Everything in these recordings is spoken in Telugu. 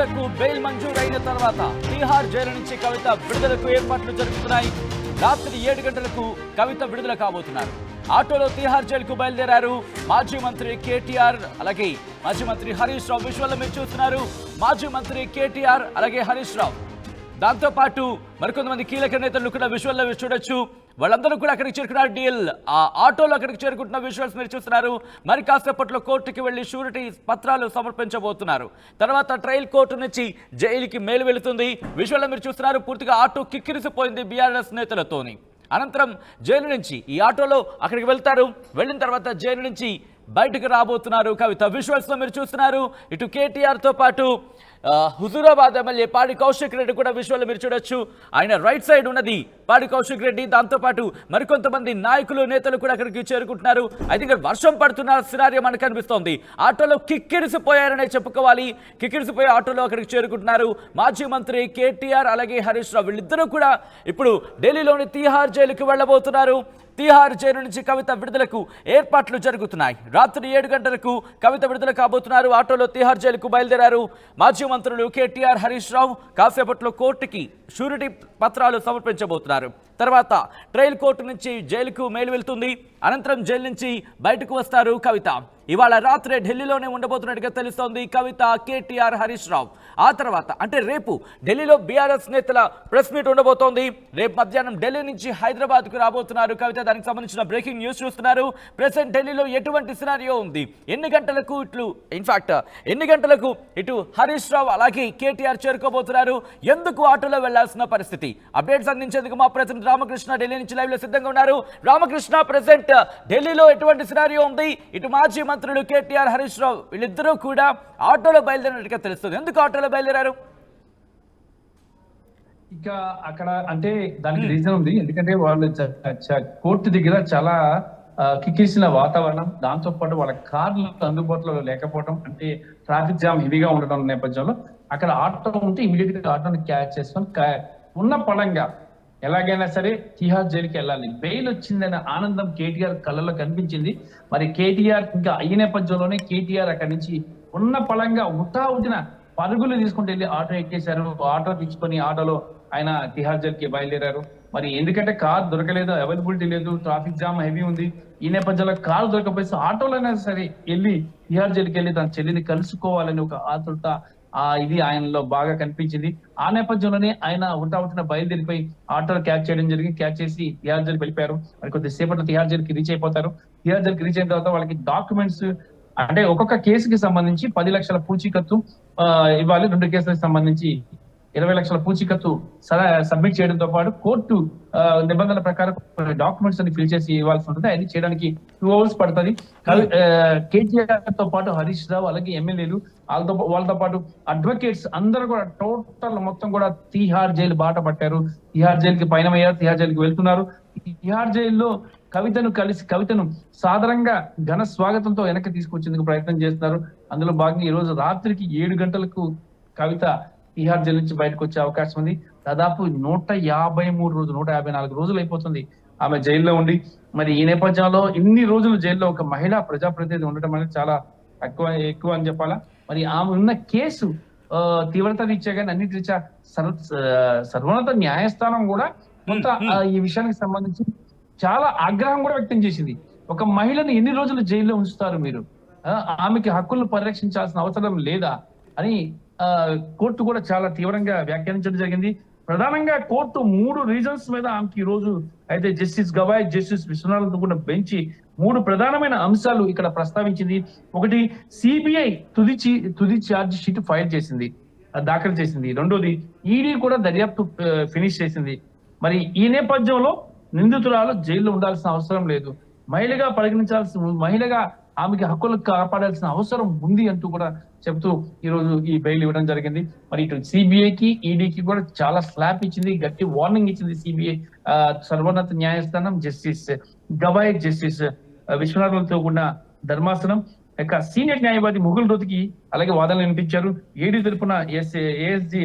కవితకు బెయిల్ మంజూరైన తర్వాత తీహార్ జైలు నుంచి కవిత విడుదలకు ఏర్పాట్లు జరుగుతున్నాయి. రాత్రి 7 గంటలకు కవిత విడుదల కాబోతున్నారు. ఆటోలో తీహార్ జైలుకు బయలుదేరారు మాజీ మంత్రి కేటీఆర్, అలాగే మాజీ మంత్రి హరీష్ రావు. విజువల్ మీరు చూస్తున్నారు. మాజీ మంత్రి కేటీఆర్ అలాగే హరీష్ రావు, దాంతో పాటు మరికొంతమంది కీలక నేతలు కూడా విజువల్లో చూడొచ్చు. వాళ్ళందరూ కూడా అక్కడికి చేరుకున్నారు. డీల్ ఆ ఆటోలో అక్కడికి చేరుకుంటున్న విజువల్స్ మీరు చూస్తున్నారు. మరి కాసేపట్లో కోర్టుకి వెళ్లి షూరిటీ పత్రాలు సమర్పించబోతున్నారు. తర్వాత ట్రయల్ కోర్టు నుంచి జైలుకి మేలు వెళుతుంది. విజువల్లో మీరు చూస్తున్నారు. పూర్తిగా ఆటో కిక్కిరిసిపోయింది బీఆర్ఎస్ నేతలతోని. అనంతరం జైలు నుంచి ఈ ఆటోలో అక్కడికి వెళ్తారు. వెళ్ళిన తర్వాత జైలు నుంచి బయటకు రాబోతున్నారు కవిత. విజువల్స్లో మీరు చూస్తున్నారు. ఇటు కేటీఆర్తో పాటు హుజూరాబాద్ ఎమ్మెల్యే పాడి కౌశిక్ రెడ్డి కూడా విజువల్ మీరు చూడొచ్చు. ఆయన రైట్ సైడ్ ఉన్నది పాడి కౌశిక్ రెడ్డి. దాంతోపాటు మరికొంతమంది నాయకులు నేతలు కూడా అక్కడికి చేరుకుంటున్నారు. అయితే ఇక్కడ వర్షం పడుతున్న సినారియో మనకు కనిపిస్తోంది. ఆటోలో కిక్కిరిసిపోయారనే చెప్పుకోవాలి. కిక్కిరిసిపోయే ఆటోలో అక్కడికి చేరుకుంటున్నారు మాజీ మంత్రి కేటీఆర్ అలాగే హరీష్ రావు. వీళ్ళిద్దరూ కూడా ఇప్పుడు ఢిల్లీలోని తీహార్ జైలుకు వెళ్ళబోతున్నారు. తీహార్ జైలు నుంచి కవిత విడుదలకు ఏర్పాట్లు జరుగుతున్నాయి. రాత్రి 7 గంటలకు కవిత విడుదల కాబోతున్నారు. ఆటోలో తీహార్ జైలుకు బయలుదేరారు మాజీ మంత్రులు కేటీఆర్, హరీష్ రావు. కాసేపట్లో కోర్టుకి షూరిటీ పత్రాలు సమర్పించబోతున్నారు. తర్వాత ట్రయల్ కోర్టు నుంచి జైలుకు మేలు వెళ్తుంది. అనంతరం జైలు నుంచి బయటకు వస్తారు కవిత. ఇవాళ రాత్రి ఢిల్లీలోనే ఉండబోతున్నట్టుగా తెలుస్తోంది కవిత, కేటీఆర్, హరీష్ రావు. ఆ తర్వాత అంటే రేపు ఢిల్లీలో బీఆర్ఎస్ నేతల ప్రెస్ మీట్ ఉండబోతోంది. రేపు మధ్యాహ్నం ఢిల్లీ నుంచి హైదరాబాద్కు రాబోతున్నారు కవిత. దానికి సంబంధించిన బ్రేకింగ్ న్యూస్ చూస్తున్నారు. ప్రెసెంట్ ఢిల్లీలో ఎటువంటి సినారియో ఉంది, ఎన్ని గంటలకు ఇటు హరీష్ రావు అలాగే కేటీఆర్ చేరుకోబోతున్నారు, ఎందుకు ఆటోలో వెళ్లాల్సిన పరిస్థితి, అప్డేట్స్ అందించేందుకు మా ప్రతినిధి రామకృష్ణ ఢిల్లీ నుంచి లైవ్ లో సిద్ధంగా ఉన్నారు. రామకృష్ణ, ప్రెసెంట్ ఢిల్లీలో ఎటువంటి సినారియో ఉంది? ఇటు మాజీ మంత్రులు కేటీఆర్, హరీష్ రావు వీళ్ళిద్దరూ కూడా ఆటోలో బయలుదేరినట్టుగా తెలుస్తుంది. ఎందుకు ఆటోలో బయలుదేరారు? ఇక అక్కడ అంటే దానికి రీజన్ ఉంది. ఎందుకంటే వాళ్ళు కోర్టు దగ్గర చాలా కిక్కిసిన వాతావరణం, దాంతో పాటు వాళ్ళ కార్లు అందుబాటులో లేకపోవడం, అంటే ట్రాఫిక్ జామ్ హెవీగా ఉండడం నేపథ్యంలో అక్కడ ఆటో ఉంటే ఇమీడియట్ గా ఆటోని క్యాచ్ చేసుకొని ఉన్న పడంగా ఎలాగైనా సరే తీహార్ జైలుకి వెళ్ళాలి. బెయిల్ వచ్చిందనే ఆనందం కేటీఆర్ కళ్ళలో కనిపించింది. మరి కేటీఆర్ ఇంకా ఈ నేపథ్యంలోనే కేటీఆర్ అక్కడి నుంచి ఉన్న పళంగా ఉట్టిన పరుగులు తీసుకుంటూ వెళ్ళి ఆటో ఎక్కేశారు. ఆటో తీసుకొని ఆటోలో ఆయన తీహార్ జైలుకి బయలుదేరారు. మరి ఎందుకంటే కార్ దొరకలేదు, అవైలబిలిటీ లేదు, ట్రాఫిక్ జామ్ హెవీ ఉంది. ఈ నేపథ్యంలో కారు దొరకపోతే ఆటోలైనా సరే వెళ్ళి తీహార్ జైలుకి వెళ్ళి తన చెల్లిని కలుసుకోవాలని ఒక ఆతృత ఇది ఆయనలో బాగా కనిపించింది. ఆ నేపథ్యంలోనే ఆయన ఉట్టిన బయలుదేరిపోయి ఆటోలో క్యాచ్ చేయడం జరిగింది. క్యాచ్ చేసి తిహార్ జైలుకి వెళ్ళిపోయారు. మరి కొద్దిసేపట్లో తిహార్ జైలుకి రీచ్ అయిపోతారు. తిహార్ జైలుకి రీచ్ అయిన తర్వాత వాళ్ళకి డాక్యుమెంట్స్ అంటే ఒక్కొక్క కేసుకి సంబంధించి 10 లక్షల పూచీకత్తు ఇవ్వాలి. 2 కేసులకు సంబంధించి 20 లక్షల పూచీకత్తు సబ్మిట్ చేయడంతో పాటు కోర్టు నిబంధనల ప్రకారం డాక్యుమెంట్స్ అన్ని ఫిల్ చేసి ఇవ్వాల్సి ఉంటుంది. అది చేయడానికి 2 hours పడుతుంది. కేటీఆర్ తో పాటు హరీష్ రావు అలాగే ఎమ్మెల్యేలు వాళ్ళతో పాటు అడ్వకేట్స్ అందరూ కూడా టోటల్ మొత్తం కూడా తీహార్ జైలు బాట పట్టారు. తీహార్ జైలుకి పయనమయ్యారు. తీహార్ జైలుకి వెళ్తున్నారు. తీహార్ జైల్లో కవితను సాధారణంగా ఘన స్వాగతంతో వెనక్కి తీసుకొచ్చేందుకు ప్రయత్నం చేస్తున్నారు. అందులో భాగంగా ఈ రోజు రాత్రికి 7 గంటలకు కవిత తీహార్ జైలు నుంచి బయటకు వచ్చే అవకాశం ఉంది. దాదాపు 153 రోజులు 154 రోజులు అయిపోతుంది ఆమె జైల్లో ఉండి. మరి ఈ నేపథ్యంలో ఇన్ని రోజులు జైల్లో ఒక మహిళా ప్రజాప్రతినిధి ఉండటం అనేది చాలా ఎక్కువ అని చెప్పాలా. మరి ఆమె ఉన్న కేసు తీవ్రత రీత్యా కానీ అన్నిటి రీత్యా సర్వోన్నత న్యాయస్థానం కూడా కొంత ఈ విషయానికి సంబంధించి చాలా ఆగ్రహం కూడా వ్యక్తం చేసింది. ఒక మహిళను ఎన్ని రోజులు జైల్లో ఉంచుతారు మీరు, ఆమెకి హక్కులను పరిరక్షించాల్సిన అవసరం లేదా అని కోర్టు కూడా చాలా తీవ్రంగా వ్యాఖ్యానించడం జరిగింది. ప్రధానంగా కోర్టు 3 రీజన్స్ మీద ఆమెకి ఈ రోజు అయితే జస్టిస్ గవాయ్, జస్టిస్ విశ్వనాథ్ కూడా బెంచ్ 3 ప్రధానమైన అంశాలు ఇక్కడ ప్రస్తావించింది. ఒకటి, సిబిఐ తుది ఛార్జ్ షీట్ దాఖలు చేసింది. రెండోది, ఈడీ కూడా దర్యాప్తు ఫినిష్ చేసింది. మరి ఈ నేపథ్యంలో నిందితురాలు జైల్లో ఉండాల్సిన అవసరం లేదు, మహిళగా ఆమెకి హక్కులు కాపాడాల్సిన అవసరం ఉంది అంటూ కూడా చెప్తూ ఈ రోజు ఈ బెయిల్ ఇవ్వడం జరిగింది. మరి ఇటు సిబిఐకి ఈడీకి కూడా చాలా స్లాప్ ఇచ్చింది, గట్టి వార్నింగ్ ఇచ్చింది సిబిఐ. సర్వోన్నత న్యాయస్థానం జస్టిస్ గవాయ్, జస్టిస్ విశ్వనాథ్లతో కూడిన ధర్మాసనం యొక్క సీనియర్ న్యాయవాది ముగుల్ రోతికి అలాగే వాదనలు వినిపించారు. ఏడీ తరపున ఏఎస్జి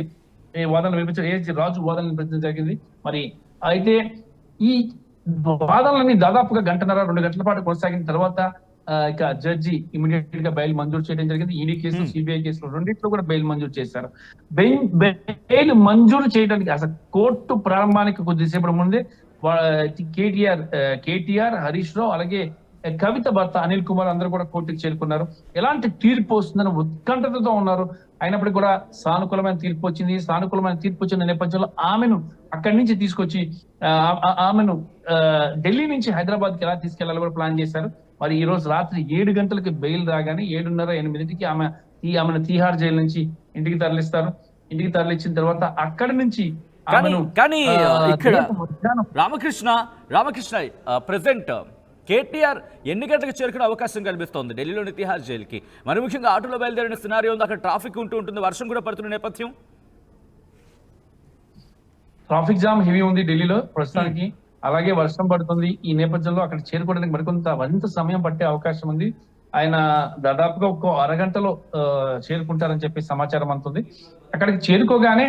వాదనలు వినిపించారు, ఏఎస్జి రాజు వాదనలు వినిపించడం జరిగింది. మరి అయితే ఈ వాదనలని దాదాపుగా 1.5-2 గంటల పాటు కొనసాగిన తర్వాత ఇక జడ్జి ఇమీడియట్ గా బెయిల్ మంజూరు చేయడం జరిగింది. ఈడీ కేసు, సిబిఐ కేసులు రెండింటిలో కూడా బెయిల్ మంజూరు చేశారు. బెయిల్ మంజూరు చేయడానికి అసలు కోర్టు ప్రారంభానికి కొద్దిసేపటి ముందే కేటీఆర్, హరీష్ రావు, అలాగే కవిత భర్త అనిల్ కుమార్ అందరూ కూడా కోర్టుకు చేరుకున్నారు. ఎలాంటి తీర్పు వస్తుందని ఉత్కంఠతతో ఉన్నారు. అయినప్పటికీ కూడా సానుకూలమైన తీర్పు వచ్చింది. సానుకూలమైన తీర్పు వచ్చిన నేపథ్యంలో ఆమెను అక్కడి నుంచి తీసుకొచ్చి ఆమెను ఢిల్లీ నుంచి హైదరాబాద్ కి ఎలా తీసుకెళ్లాలో కూడా ప్లాన్ చేశారు. మరి ఈ రోజు రాత్రి 7 గంటలకి బెయిల్ రాగానే 7:30-8కి ఆమెను తీహార్ జైలు నుంచి ఇంటికి తరలిస్తారు. ఇంటికి తరలించిన తర్వాత అక్కడి నుంచి కానీ ఇక్కడ రామకృష్ణ ప్రెసెంట్ కేటీఆర్ ఎన్ని గంటలకు చేరుకునే అవకాశం కనిపిస్తోంది ఢిల్లీలోని తిహార్ జైలుకి? మరి ముఖ్యంగా ఆటోలో బయలుదేరిన సినారియో ఉంది, అక్కడ ట్రాఫిక్ ఉంటుంది, వర్షం కూడా పడుతున్న నేపథ్యం. ట్రాఫిక్ జామ్ హెవీ ఉంది ఢిల్లీలో ప్రస్తుతానికి. అలాగే వర్షం పడుతుంది. ఈ నేపథ్యంలో అక్కడ చేరుకోవడానికి మరింత సమయం పట్టే అవకాశం ఉంది. ఆయన దాదాపుగా ఒక అరగంటలో చేరుకుంటారని చెప్పి సమాచారం అందుతుంది. అక్కడికి చేరుకోగానే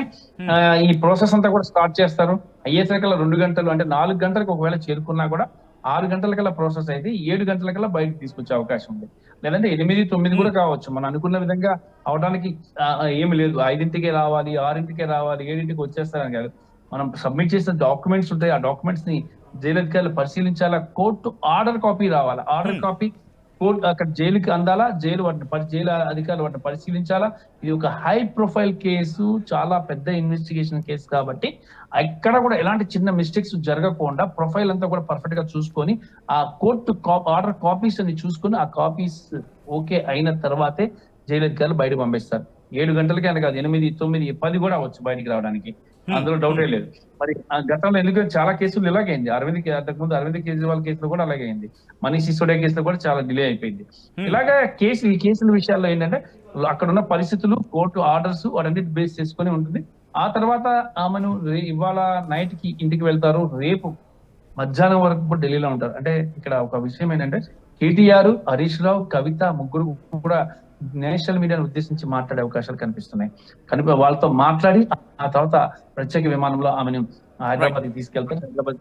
ఈ ప్రాసెస్ అంతా కూడా స్టార్ట్ చేస్తారు. అయ్యేసరికల్లా 2 గంటలు, అంటే 4 గంటలకు ఒకవేళ చేరుకున్నా కూడా 6 గంటలకల్లా ప్రాసెస్ అయితే 7 గంటలకల్లా బయటకు తీసుకొచ్చే అవకాశం ఉంది. లేదంటే 8-9 కూడా కావచ్చు. మనం అనుకున్న విధంగా అవడానికి ఏమి లేదు. 5ంటికే రావాలి, 6ంటికే రావాలి, 7ంటికి వచ్చేస్తారని కాదు. మనం సబ్మిట్ చేసిన డాక్యుమెంట్స్ ఉంటాయి. ఆ డాక్యుమెంట్స్ ని జైలు అధికారులు పరిశీలించాలా. కోర్టు ఆర్డర్ కాపీ రావాలా. ఆర్డర్ కాపీ కోర్టు అక్కడ జైలుకి అందాలా. జైలు అధికారులు వాటిని పరిశీలించాలా. ఇది ఒక హై ప్రొఫైల్ కేసు, చాలా పెద్ద ఇన్వెస్టిగేషన్ కేసు కాబట్టి ఎక్కడ కూడా ఎలాంటి చిన్న మిస్టేక్స్ జరగకుండా ప్రొఫైల్ అంతా కూడా పర్ఫెక్ట్ గా చూసుకొని ఆ కోర్టు ఆర్డర్ కాపీస్ అని చూసుకొని ఆ కాపీస్ ఓకే అయిన తర్వాతే జైలు అధికారులు బయటకు పంపిస్తారు. 7 గంటలకే అని కాదు, 8, 9, 10 కూడా అవచ్చు బయటికి రావడానికి. అందులో డౌటే లేదు. మరి గతంలో ఎందుకంటే చాలా కేసులు ఇలాగైంది. అంతకుముందు అరవింద్ కేజ్రీవాల్ కేసులో కూడా అలాగే అయింది. మనీష్ సిసోడియా కేసులో కూడా చాలా డిలే అయిపోయింది. ఇలాగా ఈ కేసుల విషయాల్లో ఏంటంటే అక్కడ ఉన్న పరిస్థితులు, కోర్టు ఆర్డర్స్ వాటన్నిటి బేస్ చేసుకుని ఉంటుంది. ఆ తర్వాత ఆమెను ఇవాళ నైట్ కి ఇంటికి వెళ్తారు. రేపు మధ్యాహ్నం వరకు కూడా ఢిల్లీలో ఉంటారు. అంటే ఇక్కడ ఒక విషయం ఏంటంటే కేటీఆర్, హరీష్ రావు, కవిత ముగ్గురు కూడా నేషనల్ మీడియాను ఉద్దేశించి మాట్లాడే అవకాశాలు కనిపిస్తున్నాయి. వాళ్ళతో మాట్లాడి ఆ తర్వాత ప్రత్యేక విమానంలో ఆమెను హైదరాబాద్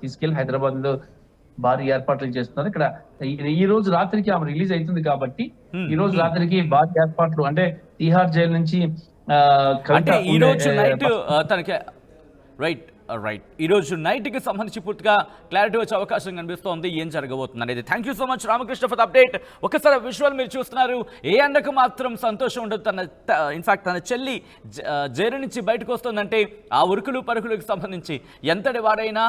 తీసుకెళ్లి హైదరాబాద్ లో భారీ ఏర్పాట్లు చేస్తున్నారు. ఇక్కడ ఈ రోజు రాత్రికి ఆమె రిలీజ్ అవుతుంది కాబట్టి ఈ రోజు రాత్రికి భారీ ఏర్పాట్లు, అంటే తిహార్ జైలు నుంచి ఈ రోజు నైట్కి సంబంధించి పూర్తిగా క్లారిటీ వచ్చే అవకాశం కనిపిస్తోంది. ఏం జరగబోతుంది అనేది. Thank you so much Ramakrishna for the update. ఒకసారి విజువల్ మీరు చూస్తున్నారు. ఏ అన్నకు మాత్రం సంతోషం ఉండదు. ఇన్ఫాక్ట్ తన చెల్లి జైలు నుంచి బయటకు వస్తుందంటే ఆ ఉరుకులు పరుగులకు సంబంధించి ఎంతటి వాడైనా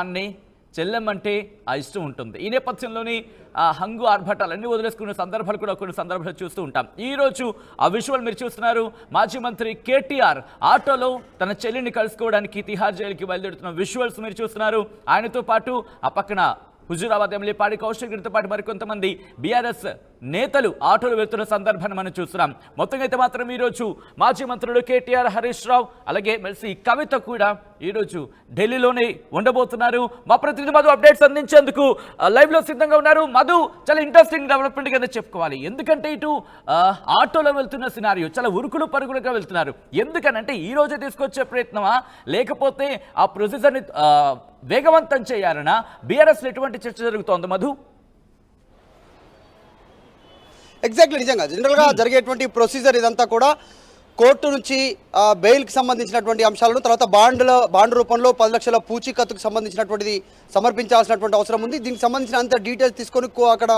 అన్నే చెల్లెమ్మంటే ఆ ఇష్టం ఉంటుంది. ఈ నేపథ్యంలోని ఆ హంగు ఆర్భటాలు అన్ని వదిలేసుకునే సందర్భాలు కూడా కొన్ని సందర్భాలు చూస్తూ ఉంటాం. ఈరోజు ఆ విజువల్ మీరు చూస్తున్నారు. మాజీ మంత్రి కేటీఆర్ ఆటోలో తన చెల్లిని కలుసుకోవడానికి తిహార్ జైలుకి బయలుదేరుతున్న విజువల్స్ మీరు చూస్తున్నారు. ఆయనతో పాటు ఆ పక్కన హుజూరాబాద్ ఎమ్మెల్యే పాడి కౌశిక్ రెడ్డితో పాటు మరికొంతమంది బీఆర్ఎస్ నేతలు ఆటోలు వెళ్తున్న సందర్భాన్ని మనం చూస్తున్నాం. మొత్తంగా అయితే మాత్రం ఈరోజు మాజీ మంత్రులు కేటీఆర్, హరీష్ రావు అలాగే మెల్సి కవిత కూడా ఈరోజు ఢిల్లీలోనే ఉండబోతున్నారు. మా ప్రతినిధి మధు అప్డేట్స్ అందించేందుకు లైవ్ లో సిద్ధంగా ఉన్నారు. మధు, చాలా ఇంట్రెస్టింగ్ డెవలప్మెంట్ గా చెప్పుకోవాలి. ఎందుకంటే ఇటు ఆటోలో వెళ్తున్న సినారియో చాలా ఉరుకులు పరుగులుగా వెళ్తున్నారు. ఎందుకనంటే ఈ రోజే తీసుకొచ్చే ప్రయత్నమా, లేకపోతే ఆ ప్రొసీజర్ని వేగవంతం చేయాలన్నా బీఆర్ఎస్ ఎటువంటి చర్చ జరుగుతోంది మధు? ఎగ్జాక్ట్లీ, నిజంగా జనరల్గా జరిగేటువంటి ప్రొసీజర్ ఇదంతా కూడా కోర్టు నుంచి బెయిల్కి సంబంధించినటువంటి అంశాలను, తర్వాత బాండ్ రూపంలో 10 లక్షల పూచీకత్తుకు సంబంధించినటువంటిది సమర్పించాల్సినటువంటి అవసరం ఉంది. దీనికి సంబంధించిన అంత డీటెయిల్స్ తీసుకొని అక్కడ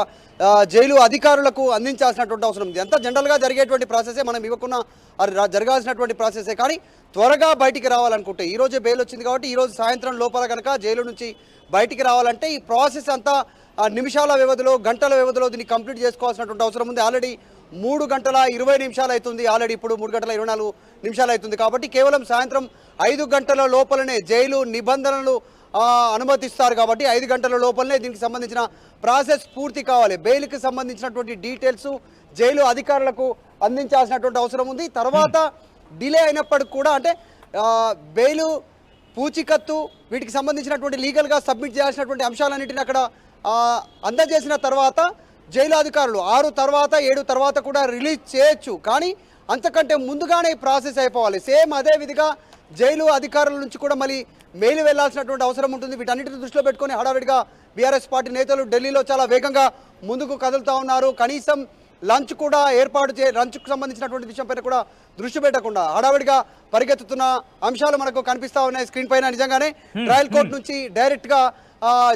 జైలు అధికారులకు అందించాల్సినటువంటి అవసరం ఉంది. అంతా జనరల్గా జరిగేటువంటి ప్రాసెసే, మనం ఇవ్వకుండా జరగాల్సినటువంటి ప్రాసెసే. కానీ త్వరగా బయటికి రావాలనుకుంటే ఈరోజే బెయిల్ వచ్చింది కాబట్టి ఈరోజు సాయంత్రం లోపల కనుక జైలు నుంచి బయటికి రావాలంటే ఈ ప్రాసెస్ అంతా నిమిషాల వ్యవధిలో, గంటల వ్యవధిలో దీన్ని కంప్లీట్ చేసుకోవాల్సినటువంటి అవసరం ఉంది. ఆల్రెడీ 3 గంటల 20 నిమిషాలు అవుతుంది. ఆల్రెడీ ఇప్పుడు 3 గంటల 24 నిమిషాలు అవుతుంది. కాబట్టి కేవలం సాయంత్రం 5 గంటల లోపలనే జైలు నిబంధనలు అనుమతిస్తారు. కాబట్టి 5 గంటల లోపలనే దీనికి సంబంధించిన ప్రాసెస్ పూర్తి కావాలి. బెయిల్కి సంబంధించినటువంటి డీటెయిల్స్ జైలు అధికారులకు అందించాల్సినటువంటి అవసరం ఉంది. తర్వాత డిలే అయినప్పటికి కూడా, అంటే బెయిలు, పూచీకత్తు వీటికి సంబంధించినటువంటి లీగల్గా సబ్మిట్ చేయాల్సినటువంటి అంశాలన్నింటినీ అక్కడ అందజేసిన తర్వాత జైలు అధికారులు 6 తర్వాత 7 తర్వాత కూడా రిలీజ్ చేయొచ్చు. కానీ అంతకంటే ముందుగానే ఈ ప్రాసెస్ అయిపోవాలి. సేమ్ అదే విధిగా జైలు అధికారుల నుంచి కూడా మళ్ళీ మెయిల్ వెళ్లాల్సినటువంటి అవసరం ఉంటుంది. వీటన్నిటిని దృష్టిలో పెట్టుకొని హడావిడిగా బీఆర్ఎస్ పార్టీ నేతలు ఢిల్లీలో చాలా వేగంగా ముందుకు కదులుతూ ఉన్నారు. కనీసం లంచ్ కూడా లంచ్కు సంబంధించినటువంటి విషయంపైన కూడా దృష్టి పెట్టకుండా హడావిడిగా పరిగెత్తుతున్న అంశాలు మనకు కనిపిస్తా ఉన్నాయి స్క్రీన్ పైన. నిజంగానే ట్రయల్ కోర్టు నుంచి డైరెక్ట్ గా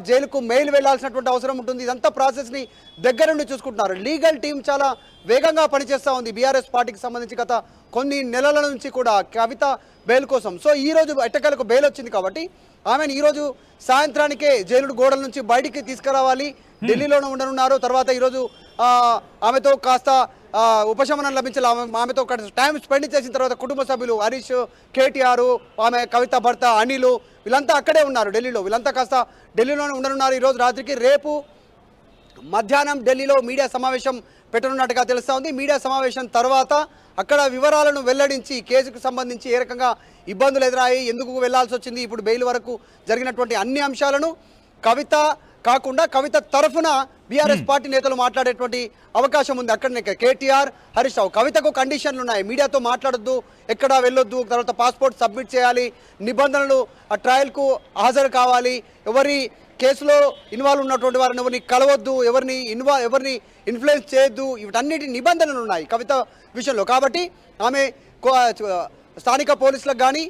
జైలుకు మెయిల్ వెళ్లాల్సినటువంటి అవసరం ఉంటుంది. ఇదంతా ప్రాసెస్ ని దగ్గర నుండి చూసుకుంటున్నారు. లీగల్ టీం చాలా వేగంగా పనిచేస్తూ ఉంది బీఆర్ఎస్ పార్టీకి సంబంధించి గత కొన్ని నెలల నుంచి కూడా కవిత బెయిల్ కోసం. సో ఈ రోజు ఎట్టకేలకు బెయిల్ వచ్చింది కాబట్టి ఆమెను ఈ రోజు సాయంత్రానికే జైలు గోడల నుంచి బయటికి తీసుకురావాలి. ఢిల్లీలోనే ఉండనున్నారు. తర్వాత ఈరోజు ఆమెతో కాస్త ఉపశమనం లభించాలి. ఆమెతో టైం స్పెండ్ చేసిన తర్వాత కుటుంబ సభ్యులు హరీష్, కేటీఆర్, ఆమె కవిత భర్త అనిల్ వీళ్ళంతా అక్కడే ఉన్నారు ఢిల్లీలో. వీళ్ళంతా కాస్త ఢిల్లీలోనే ఉండనున్నారు ఈరోజు రాత్రికి. రేపు మధ్యాహ్నం ఢిల్లీలో మీడియా సమావేశం పెట్టనున్నట్టుగా తెలుస్తూ ఉంది. మీడియా సమావేశం తర్వాత అక్కడ వివరాలను వెల్లడించి కేసుకు సంబంధించి ఏ రకంగా ఇబ్బందులు ఎదురాయి, ఎందుకు వెళ్లాల్సి వచ్చింది, ఇప్పుడు బెయిల్ వరకు జరిగినటువంటి అన్ని అంశాలను కవిత కాకుండా కవిత తరఫున బీఆర్ఎస్ పార్టీ నేతలు మాట్లాడేటువంటి అవకాశం ఉంది. అక్కడనే కేటీఆర్, హరీష్ రావు. కవితకు కండిషన్లు ఉన్నాయి. మీడియాతో మాట్లాడొద్దు, ఎక్కడ వెళ్ళొద్దు, తర్వాత పాస్పోర్ట్ సబ్మిట్ చేయాలి, నిబంధనలు ఆ ట్రయల్కు హాజరు కావాలి, ఎవరి కేసులో ఇన్వాల్వ్ ఉన్నటువంటి వారిని ఎవరిని కలవద్దు, ఎవరిని ఇన్ఫ్లుయెన్స్ చేయొద్దు, వీటన్నిటి నిబంధనలు ఉన్నాయి కవిత విషయంలో. కాబట్టి ఆమె స్థానిక పోలీసులకు కానీ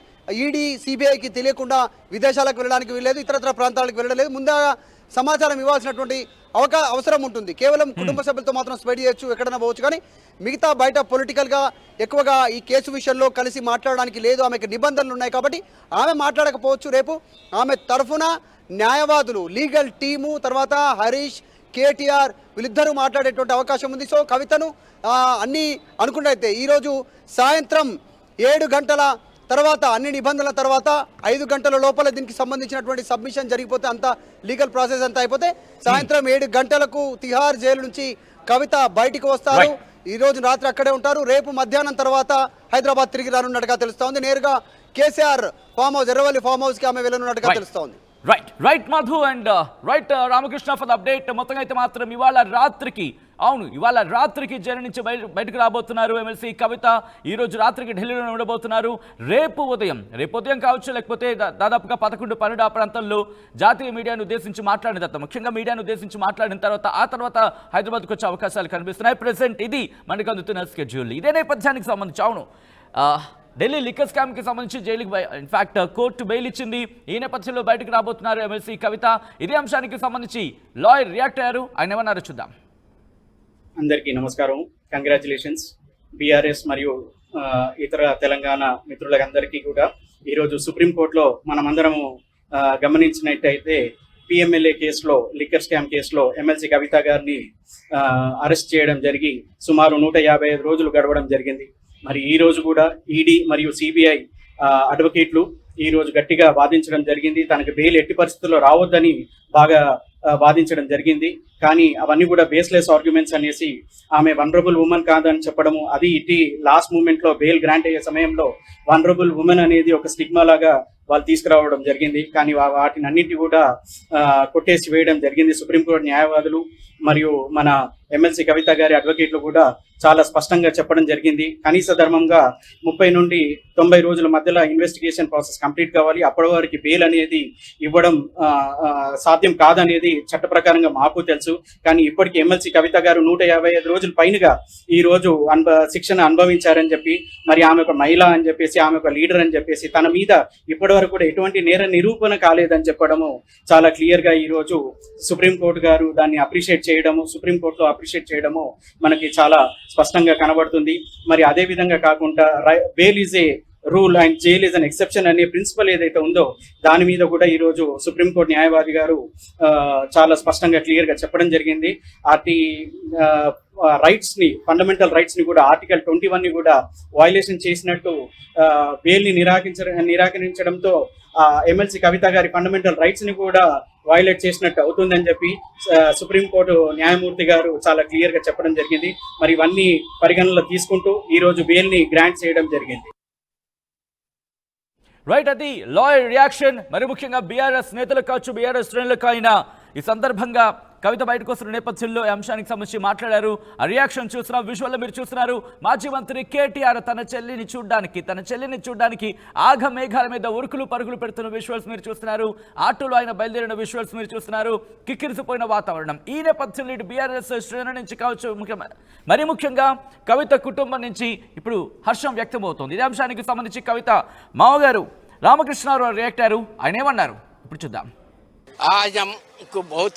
ఈడీ, సిబిఐకి తెలియకుండా విదేశాలకు వెళ్ళడానికి వీల్లేదు, ఇతరత్ర ప్రాంతాలకు వెళ్ళడం లేదు. ముందుగా సమాచారం ఇవ్వాల్సినటువంటి అవసరం ఉంటుంది. కేవలం కుటుంబ సభ్యులతో మాత్రం స్పెండ్ చేయొచ్చు, ఎక్కడైనా పోవచ్చు, కానీ మిగతా బయట పొలిటికల్గా ఎక్కువగా ఈ కేసు విషయంలో కలిసి మాట్లాడడానికి లేదు. ఆమెకు నిబంధనలు ఉన్నాయి కాబట్టి ఆమె మాట్లాడకపోవచ్చు. రేపు ఆమె తరఫున న్యాయవాదులు, లీగల్ టీము, తర్వాత హరీష్, కేటీఆర్ వీళ్ళిద్దరూ మాట్లాడేటువంటి అవకాశం ఉంది. సో కవితను అన్నీ అనుకున్నట్టయితే ఈరోజు సాయంత్రం 7 గంటల తర్వాత అన్ని నిబంధనల తర్వాత 5 గంటల లోపల దీనికి సంబంధించినటువంటి సబ్మిషన్ జరిగిపోతే అంతా లీగల్ ప్రాసెస్ అంతా అయిపోతే సాయంత్రం 7 గంటలకు తిహార్ జైలు నుంచి కవిత బయటికి వస్తారు. ఈ రోజు రాత్రి అక్కడే ఉంటారు. రేపు మధ్యాహ్నం తర్వాత హైదరాబాద్ తిరిగి రానున్నట్టుగా తెలుస్తోంది. నేరుగా KCR farm house, Erravalli farm house కి ఆమె వెళ్ళనున్నట్టుగా తెలుస్తోంది. Right Madhu and right Ramakrishna for the update. మొత్తంగా అయితే మాత్రం ఇవాళ రాత్రికి జైలు నుంచి బయటకు రాబోతున్నారు ఎమ్మెల్సీ కవిత. ఈ రోజు రాత్రికి ఢిల్లీలో ఉండబోతున్నారు. రేపు ఉదయం కావచ్చు, లేకపోతే దాదాపుగా 11-12 ఆ ప్రాంతంలో జాతీయ మీడియాను ఉద్దేశించి మాట్లాడిన తర్వాత, ముఖ్యంగా మీడియాను ఉద్దేశించి మాట్లాడిన తర్వాత ఆ తర్వాత హైదరాబాద్కు వచ్చే అవకాశాలు కనిపిస్తున్నాయి. ప్రెసెంట్ ఇది మనకు అందుతున్న స్కెడ్యూల్. ఇదే నేపథ్యానికి సంబంధించి ఢిల్లీ లిక్కర్ స్కామ్ కి సంబంధించి జైలుకి ఇన్ఫాక్ట్ కోర్టు బెయిల్ ఇచ్చింది. ఈ నేపథ్యంలో బయటకు రాబోతున్నారు ఎమ్మెల్సీ కవిత. ఇదే అంశానికి సంబంధించి లాయర్ రియాక్ట్ అయ్యారు. ఆయన ఏమన్నారో చూద్దాం. అందరికీ నమస్కారం. కంగ్రాచులేషన్స్ బీఆర్ఎస్ మరియు ఇతర తెలంగాణ మిత్రులందరికీ కూడా. ఈరోజు సుప్రీంకోర్టులో మనమందరము గమనించినట్టయితే పిఎంఎల్ఏ కేసులో, లిక్కర్ స్కామ్ కేసులో ఎమ్మెల్సీ కవిత గారిని అరెస్ట్ చేయడం జరిగి సుమారు 155 రోజులు గడవడం జరిగింది. మరి ఈ రోజు కూడా ఈడీ మరియు సిబిఐ అడ్వకేట్లు ఈ రోజు గట్టిగా వాదించడం జరిగింది. తనకు బెయిల్ ఎట్టి పరిస్థితుల్లో రావద్దని బాగా వాదించడం జరిగింది. కానీ అవన్నీ కూడా బేస్లెస్ ఆర్గ్యుమెంట్స్ అనేసి ఆమె వనరబుల్ ఉమెన్ కాదని చెప్పడము, అది ఇటీ లాస్ట్ మూమెంట్ లో బెయిల్ గ్రాంట్ అయ్యే సమయంలో వనరబుల్ ఉమెన్ అనేది ఒక స్టిగ్మా లాగా వాళ్ళు తీసుకురావడం జరిగింది. కానీ వాటిని అన్నింటి కూడా కొట్టేసి వేయడం జరిగింది. సుప్రీంకోర్టు న్యాయవాదులు మరియు మన ఎమ్మెల్సీ కవిత గారి అడ్వకేట్లు కూడా చాలా స్పష్టంగా చెప్పడం జరిగింది. కనీస ధర్మంగా 30 నుండి 90 రోజుల మధ్యలో ఇన్వెస్టిగేషన్ ప్రాసెస్ కంప్లీట్ కావాలి. అప్పటి వరకు బెయిల్ అనేది ఇవ్వడం సాధ్యం కాదనేది చట్ట ప్రకారంగా మాకు తెలుసు. కానీ ఇప్పటికీ ఎమ్మెల్సీ కవిత గారు 155 రోజుల పైనగా ఈ రోజు శిక్షణ అనుభవించారని చెప్పి, మరి ఆమె ఒక మహిళ అని చెప్పేసి, ఆమె ఒక లీడర్ అని చెప్పేసి, తన మీద ఇప్పటి వరకు కూడా ఎటువంటి నేర నిరూపణ కాలేదని చెప్పడము చాలా క్లియర్ గా ఈ రోజు సుప్రీంకోర్టు గారు దాన్ని అప్రిషియేట్ చేయడము, సుప్రీంకోర్టులో అప్రిషియేట్ చేయడము మనకి చాలా స్పష్టంగా కనబడుతుంది. మరి అదే విధంగా కాకుండా bail is a rule and jail is an exception అనే ప్రిన్సిపల్ ఏదైతే ఉందో దాని మీద కూడా ఈ రోజు సుప్రీంకోర్టు న్యాయవాది గారు చాలా స్పష్టంగా క్లియర్ గా చెప్పడం జరిగింది. అటు రైట్స్ ని, ఫండమెంటల్ రైట్స్ ని కూడా ఆర్టికల్ 21 ని కూడా వయలేషన్ చేసినట్టు బెయిల్ ని నిరాకరించడంతో ఎమ్మెల్సీ కవిత గారి ఫండమెంటల్ రైట్స్ ని కూడా వైలేట్ చేసినట్టు అవుతుందని చెప్పి సుప్రీంకోర్టు న్యాయమూర్తి గారు చాలా క్లియర్ గా చెప్పడం జరిగింది. మరి ఇవన్నీ పరిగణనలో తీసుకుంటూ ఈ రోజు బెయిల్ ని గ్రాంట్ చేయడం జరిగింది. రైట్, అది లాయర్ రియాక్షన్. మరి ముఖ్యంగా బీఆర్ఎస్ నేతలకు కావచ్చు, బీఆర్ఎస్ శ్రేణులకు అయినా ఈ సందర్భంగా కవిత బయటకు వస్తున్న నేపథ్యంలో ఈ అంశానికి సంబంధించి మాట్లాడారు. ఆ రియాక్షన్ చూస్తున్నారు, విజువల్లో మీరు చూస్తున్నారు. మాజీ మంత్రి కేటీఆర్ తన చెల్లిని చూడ్డానికి ఆఘమేఘాల మీద ఉరుకులు పరుగులు పెడుతున్న విజువల్స్ మీరు చూస్తున్నారు. ఆటోలో ఆయన బయలుదేరిన విజువల్స్ మీరు చూస్తున్నారు. కిక్కిరిసిపోయిన వాతావరణం. ఈ నేపథ్యంలో ఇటు బీఆర్ఎస్ శ్రేణి నుంచి కావచ్చు, మరీ ముఖ్యంగా కవిత కుటుంబం నుంచి ఇప్పుడు హర్షం వ్యక్తమవుతోంది. ఇదే అంశానికి సంబంధించి కవిత మామగారు రామకృష్ణారావు రియాక్ట్ అయ్యారు. ఆయన ఏమన్నారు ఇప్పుడు చూద్దాం. आज हमको बहुत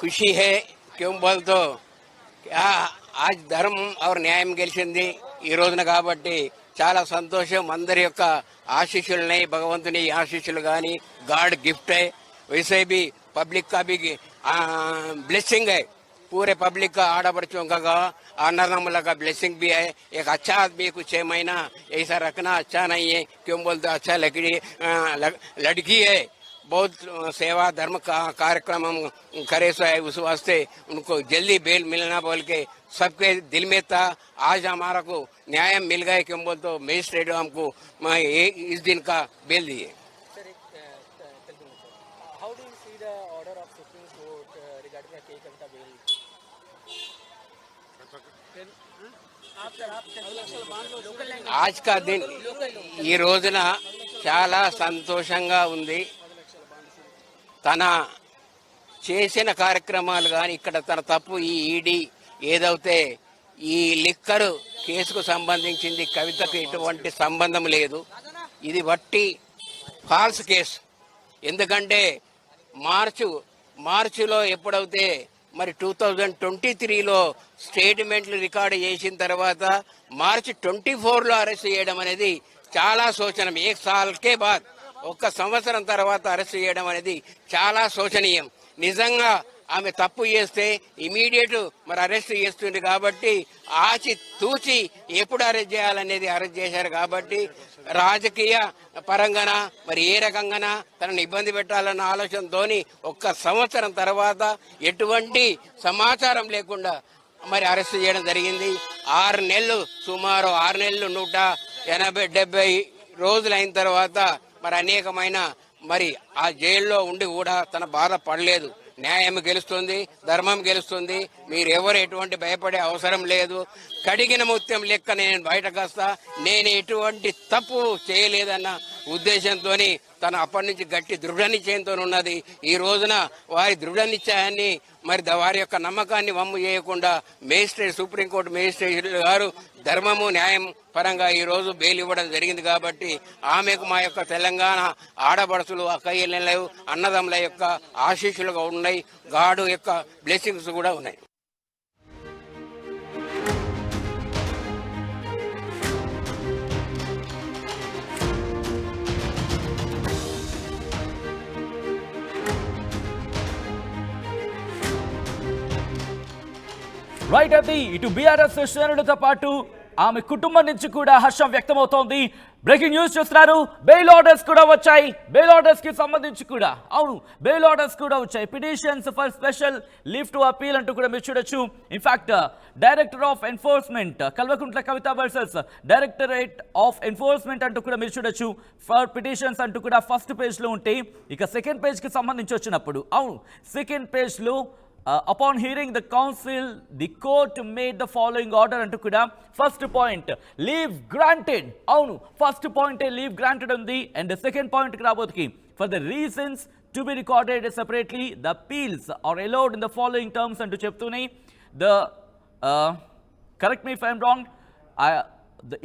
खुशी है क्यों बोल तो आज ధర్మం और న్యాయం గెలిచింది ఈ రోజున కాబట్టి చాలా సంతోషం. అందరి యొక్క ఆశీస్సులున్నాయి, భగవంతుని ఆశీస్సులు కానీ गाड गिफ्ट है. वैसे भी पब्लिक का भी ब्लेसिंग है, पूरे पब्लिक का आड़ाबड़चों का अन्नदामुला का ब्लेसिंग भी है. एक अच्छा आदमी को 6 महीना ऐसा रखना अच्छा नहीं है क्यों बोलते अच्छा लड़की है, बहुत सेवा धर्म का कार्यक्रम हम करे सो है. उस वास्ते उनको जल्दी बेल मिलना बोल के सबके दिल में था. आज हमारा को न्याय मिल गए क्यों बोल तो मजिस्ट्रेट हमको इस दिन का बेल दिए. आज का दिन ఈ రోజున చాలా సంతోషంగా ఉంది. తన చేసిన కార్యక్రమాలు కానీ ఇక్కడ తన తప్పు ఈ ఈడీ ఏదైతే ఈ లిక్కర్ కేసుకు సంబంధించింది కవితకు ఎటువంటి సంబంధం లేదు. ఇది వట్టి ఫాల్స్ కేసు. ఎందుకంటే మార్చిలో ఎప్పుడైతే మరి 2023లో స్టేట్మెంట్లు రికార్డు చేసిన తర్వాత మార్చి 24లో అరెస్ట్ చేయడం అనేది చాలా శోచనీయం. 1 సాల్కే బాద్, 1 సంవత్సరం తర్వాత అరెస్ట్ చేయడం అనేది చాలా శోచనీయం. నిజంగా ఆమె తప్పు చేస్తే ఇమీడియట్ మరి అరెస్ట్ చేస్తుంది కాబట్టి ఆచి తూచి ఎప్పుడు అరెస్ట్ చేయాలనేది అరెస్ట్ చేశారు. కాబట్టి రాజకీయ పరంగాన మరి ఏ రకంగాన తనను ఇబ్బంది పెట్టాలన్న ఆలోచనతోని 1 సంవత్సరం తర్వాత ఎటువంటి సమాచారం లేకుండా మరి అరెస్ట్ చేయడం జరిగింది. 6 నెలలు, సుమారు 6 నెలలు 180-70 రోజులు అయిన తర్వాత మరి అనేకమైన మరి ఆ జైల్లో ఉండి కూడా తన బాధ పడలేదు. న్యాయం గెలుస్తుంది, ధర్మం గెలుస్తుంది. మీరు ఎవరు ఎటువంటి భయపడే అవసరం లేదు. కడిగిన ముత్యం లెక్క నేను బయటకు వస్తా, నేను ఎటువంటి తప్పు చేయలేదన్న ఉద్దేశంతో తను అప్పటి నుంచి గట్టి దృఢ నిశ్చయంతో ఉన్నది. ఈ రోజున వారి దృఢ నిశ్చయాన్ని మరి వారి యొక్క నమ్మకాన్ని వమ్ము చేయకుండా సుప్రీంకోర్టు మేజిస్ట్రేట్ గారు ధర్మము న్యాయం పరంగా ఈ రోజు బెయిల్ ఇవ్వడం జరిగింది. కాబట్టి ఆమెకు మా యొక్క తెలంగాణ ఆడపడుచులు, అక్కయ్యలు, అన్నదమ్ముల యొక్క ఆశీస్సులుగా ఉన్నాయి. గాడు యొక్క బ్లెస్సింగ్స్ కూడా ఉన్నాయి. రైట్, అది ఇటు బీఆర్ఎస్ శ్రేణులతో పాటు ఆమె కుటుంబం నుంచి కూడా హర్షం వ్యక్తమవుతోంది. బ్రేకింగ్ న్యూస్ చూస్తున్నారు. బెయిల్ ఆర్డర్స్ కూడా వచ్చాయి. బెయిల్ ఆర్డర్స్ కి సంబంధించి కూడా బెయిల్ ఆర్డర్స్ కూడా వచ్చాయి. Petitions for special leave to appeal అంటూ కూడా మీరు చూడొచ్చు. In fact director of enforcement Kalvakuntla Kavitha versus directorate of enforcement అంటూ కూడా మీరు చూడొచ్చు. ఫర్ పిటిషన్స్ అంటూ కూడా ఫస్ట్ పేజ్ లో ఉంటే, ఇక సెకండ్ పేజ్ కి సంబంధించి వచ్చినప్పుడు సెకండ్ పేజ్ లో upon hearing the council, the court made the following order అంటూ కూడా first point leave granted. First point leave granted ఉంది. అండ్ సెకండ్ పాయింట్ కి రాబోతుకి for the reasons to be recorded separately the appeals are allowed in the following terms అంటూ చెప్తూనే the correct me if I'm wrong, the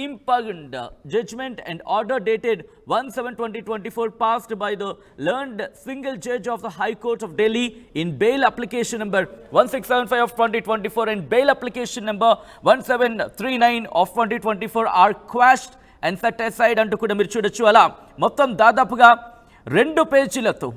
impugned judgment and order dated 1/7/2024 passed by the learned single judge of the High Court of Delhi in bail application number 1675 of 2024 and bail application number 1739 of 2024 are quashed and set aside అంటూ కూడా మీరు చూడొచ్చు. అలా మొత్తం దాదాపుగా 2 పేజీలతో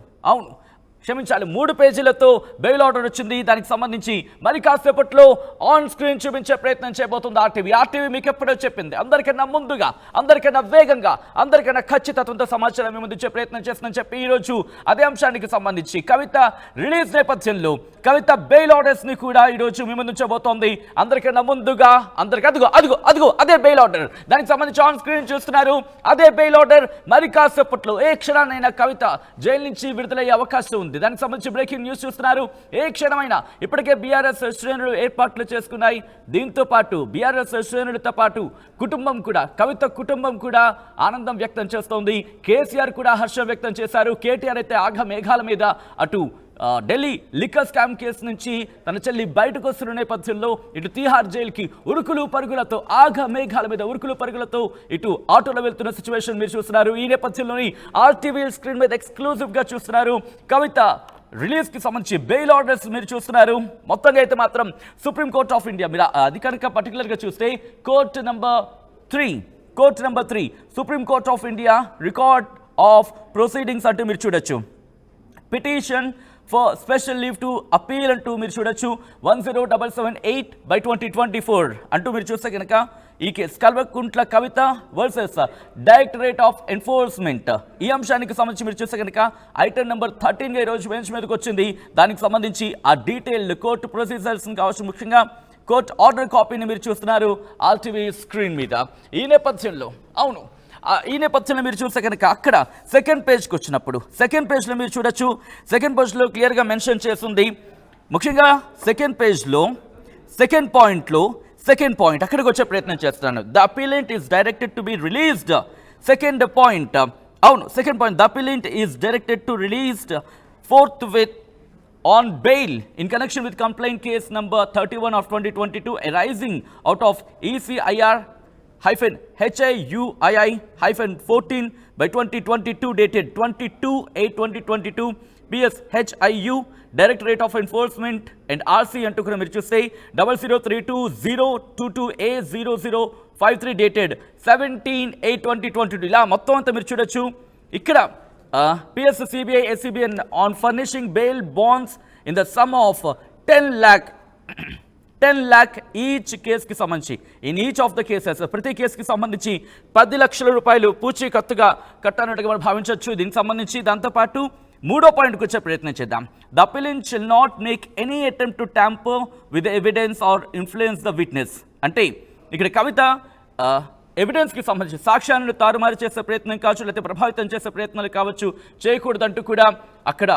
క్షమించాలి 3 పేజీలతో బెయిల్ ఆర్డర్ వచ్చింది. దానికి సంబంధించి మరి కాసేపట్లో ఆన్ స్క్రీన్ చూపించే ప్రయత్నం చేయబోతుంది ఆర్టీవీ మీకు ఎప్పుడో చెప్పింది. అందరికన్నా ముందుగా, అందరికన్నా వేగంగా, అందరికన్నా ఖచ్చితత్వంతో సమాచారం మీ ముందుంచే ప్రయత్నం చేస్తుందని చెప్పి ఈరోజు అదే అంశానికి సంబంధించి కవిత రిలీజ్ నేపథ్యంలో కవిత బెయిల్ ఆర్డర్స్ ని కూడా ఈరోజు మీ ముందుంచబోతోంది. అందరికన్నా ముందుగా అదిగో అదే బెయిల్ ఆర్డర్. దానికి సంబంధించి ఆన్ స్క్రీన్ చూస్తున్నారు. అదే బెయిల్ ఆర్డర్ మరి కాసేపట్లో ఏ క్షణానైనా కవిత జైలు నుంచి విడుదలయ్యే అవకాశం ఉంది. ఉంది. దానికి సంబంధించి బ్రేకింగ్ న్యూస్ చూస్తున్నారు. ఏ క్షణమైనా ఇప్పటికే బీఆర్ఎస్ శ్రేణులు ఏర్పాట్లు చేసుకున్నాయి. దీంతో పాటు బీఆర్ఎస్ శ్రేణులతో పాటు కుటుంబం కూడా, కవిత కుటుంబం కూడా ఆనందం వ్యక్తం చేస్తోంది. కేసీఆర్ కూడా హర్షం వ్యక్తం చేశారు. కేటీఆర్ అయితే ఆఘ మేఘాల మీద అటు ఢిల్లీ లిక్కర్ స్కామ్ కేసు నుంచి తన చెల్లి బయటకు వస్తున్న నేపథ్యంలో ఇటు తీహార్ జైలుకి ఉరుకులు పరుగులతో, ఆఘ మేఘాల మీద ఉరుకులు పరుగులతో ఇటు ఆటోలో వెళ్తున్న సిచ్యువేషన్ మీరు చూస్తున్నారు. ఈ నేపథ్యంలోని ఆర్టీవీ స్క్రీన్ మీద ఎక్స్క్లూజివ్గా చూస్తున్నారు. కవిత రిలీజ్కి సంబంధించి బెయిల్ ఆర్డర్స్ మీరు చూస్తున్నారు. మొత్తంగా అయితే మాత్రం సుప్రీంకోర్టు ఆఫ్ ఇండియా, మీరు అది కనుక పర్టికులర్గా చూస్తే court number 3 supreme court of India record of proceedings అంటూ మీరు చూడొచ్చు. Petition for special leave to appeal అంటూ మీరు చూడొచ్చు. 10778/2024 అంటూ మీరు చూస్తే కనుక ఈ case Kalvakuntla Kavitha versus directorate of enforcement, ఈ అంశానికి సంబంధించి మీరు చూస్తే కనుక ఐటమ్ నెంబర్ 13 ఈరోజు బెంచ్ మీదకి వచ్చింది. దానికి సంబంధించి ఆ డీటెయిల్డ్ కోర్టు ప్రొసీజర్స్ కావచ్చు, ముఖ్యంగా కోర్టు ఆర్డర్ కాపీని మీరు చూస్తున్నారు ఆర్టీవీ స్క్రీన్ మీద. ఈ నేపథ్యంలో మీరు చూస్తే కనుక అక్కడ సెకండ్ పేజ్కి వచ్చినప్పుడు సెకండ్ పేజ్లో మీరు చూడొచ్చు. సెకండ్ పేజ్లో క్లియర్గా మెన్షన్ చేస్తుంది. ముఖ్యంగా సెకండ్ పేజ్లో సెకండ్ పాయింట్ అక్కడికి వచ్చే ప్రయత్నం చేస్తున్నాను. The appellant is directed to be released. Second point the appellant is directed to released forthwith on bail in connection with complaint case number 31 of 2022 arising out of ECIR-HIUII-14/2022 dated 22/8/2022 PSHIU Directorate of Enforcement and RC అంటూ కూడా మీరు చూస్తే 00320222A0053 dated 17/8/2022 ఇలా మొత్తం అంతా మీరు చూడొచ్చు. ఇక్కడ PS CBI SCBN on furnishing bail bonds in the sum of 10 lakh each కేసుకి సంబంధించి in each of the cases, ప్రతి కేసుకి సంబంధించి 10 లక్షల రూపాయలు పూచీకత్తుగా కట్టనట్టుగా మనం భావించవచ్చు. దీనికి సంబంధించి దాంతోపాటు మూడో పాయింట్కి వచ్చే ప్రయత్నం చేద్దాం. The appellant shall not make any attempt to tamper with evidence or influence the witness. అంటే ఇక్కడ కవిత ఎవిడెన్స్కి సంబంధించి సాక్ష్యాలను తారుమారు చేసే ప్రయత్నం కావచ్చు, లేకపోతే ప్రభావితం చేసే ప్రయత్నాలు కావచ్చు చేయకూడదంటూ కూడా అక్కడ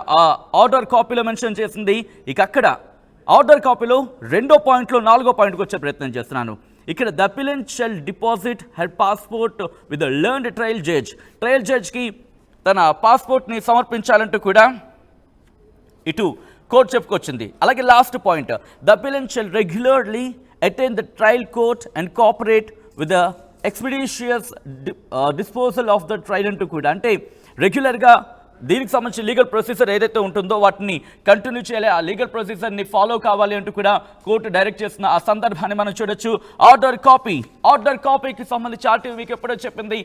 ఆర్డర్ కాపీలో మెన్షన్ చేసింది. ఇక అక్కడ ఆర్డర్ కాపీలో రెండో పాయింట్లో నాలుగో పాయింట్కి వచ్చే ప్రయత్నం చేస్తున్నాను. ఇక్కడ the appellant shall deposit her passport with the learned trial జడ్జ్కి తన పాస్పోర్ట్ని సమర్పించాలంటూ కూడా ఇటు కోర్టు చెప్పుకొచ్చింది. అలాగే last point the appellant shall regularly attend the trial court and cooperate with the expeditious disposal of the trial అంటూ కూడా, అంటే రెగ్యులర్గా దీనికి సంబంధించి లీగల్ ప్రొసీజర్ ఏదైతే ఉంటుందో వాటిని కంటిన్యూ చేయాలి, ఆ లీగల్ ప్రొసీజర్ని ఫాలో కావాలి అంటూ కూడా కోర్టు డైరెక్ట్ చేసిన ఆ సందర్భాన్ని మనం చూడొచ్చు. ఆర్డర్ కాపీకి సంబంధించి ఆర్టీవీ మీకు ఎప్పుడో చెప్పింది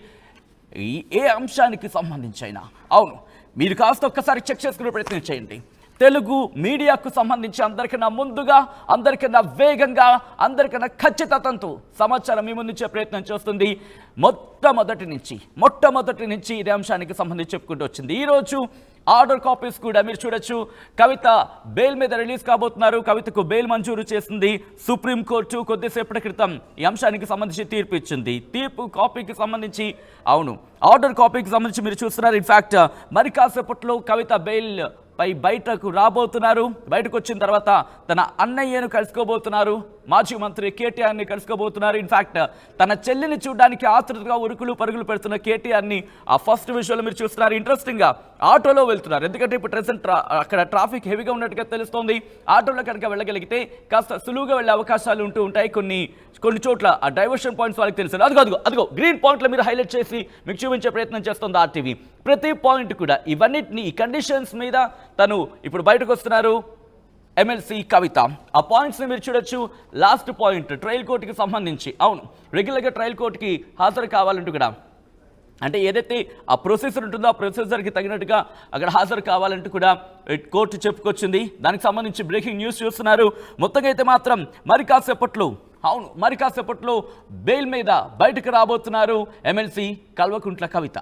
ఏ అంశానికి సంబంధించి అయినా. అవును, మీరు కాస్త ఒక్కసారి చెక్ చేసుకునే ప్రయత్నం చేయండి. తెలుగు మీడియాకు సంబంధించి అందరికన్నా ముందుగా, అందరికన్నా వేగంగా, అందరికన్నా ఖచ్చితత్వంతో సమాచారం మీ ముందుంచే ప్రయత్నం చేస్తుంది. మొట్టమొదటి నుంచి ఇదే అంశానికి సంబంధించి చెప్పుకుంటూ వచ్చింది. ఈరోజు ఆర్డర్ కాపీస్ కూడా మీరు చూడొచ్చు. కవిత బెయిల్ మీద రిలీజ్ కాబోతున్నారు. కవితకు బెయిల్ మంజూరు చేసింది సుప్రీంకోర్టు. కొద్దిసేపటి క్రితం ఈ అంశానికి సంబంధించి తీర్పు ఇచ్చింది. తీర్పు కాపీకి సంబంధించి ఆర్డర్ కాపీకి సంబంధించి మీరు చూస్తున్నారు. ఇన్ఫ్యాక్ట్ మరి కాసేపట్లో కవిత బెయిల్ బయటకు రాబోతున్నారు. బయటకు వచ్చిన తర్వాత తన అన్నయ్యను కలుసుకోబోతున్నారు, మాజీ మంత్రి కేటీఆర్ని కలుసుకోబోతున్నారు. ఇన్ఫ్యాక్ట్ తన చెల్లిని చూడడానికి ఆతృతగా ఉరుకులు పరుగులు పెడుతున్న కేటీఆర్ని ఆ ఫస్ట్ విషయంలో మీరు చూస్తున్నారు. ఇంట్రెస్టింగ్గా ఆటోలో వెళ్తున్నారు, ఎందుకంటే ఇప్పుడు ప్రెసెంట్ అక్కడ ట్రాఫిక్ హెవీగా ఉన్నట్టుగా తెలుస్తోంది. ఆటోలో కనుక వెళ్ళగలిగితే కాస్త సులువుగా వెళ్ళే అవకాశాలు ఉంటాయి. కొన్ని చోట్ల ఆ డైవర్షన్ పాయింట్స్ వాళ్ళకి తెలుసు. అదిగో గ్రీన్ పాయింట్లో మీరు హైలైట్ చేసి మీకు చూపించే ప్రయత్నం చేస్తుంది ఆర్టీవీ. ప్రతి పాయింట్ కూడా ఇవన్నిటిని, ఈ కండిషన్స్ మీద తను ఇప్పుడు బయటకు వస్తున్నారు ఎమ్మెల్సీ కవిత. ఆ పాయింట్స్ని మీరు చూడొచ్చు. లాస్ట్ పాయింట్ ట్రయల్ కోర్టుకి సంబంధించి, రెగ్యులర్గా ట్రయల్ కోర్టుకి హాజరు కావాలంటూ కూడా, అంటే ఏదైతే ఆ ప్రొసీజర్ ఉంటుందో ఆ ప్రొసీజర్కి తగినట్టుగా అక్కడ హాజరు కావాలంటూ కూడా కోర్టు చెప్పుకొచ్చింది. దానికి సంబంధించి బ్రేకింగ్ న్యూస్ చూస్తున్నారు. మొత్తంగా అయితే మాత్రం మరి కాసేపట్లో బెయిల్ మీద బయటకు రాబోతున్నారు ఎమ్మెల్సీ కల్వకుంట్ల కవిత.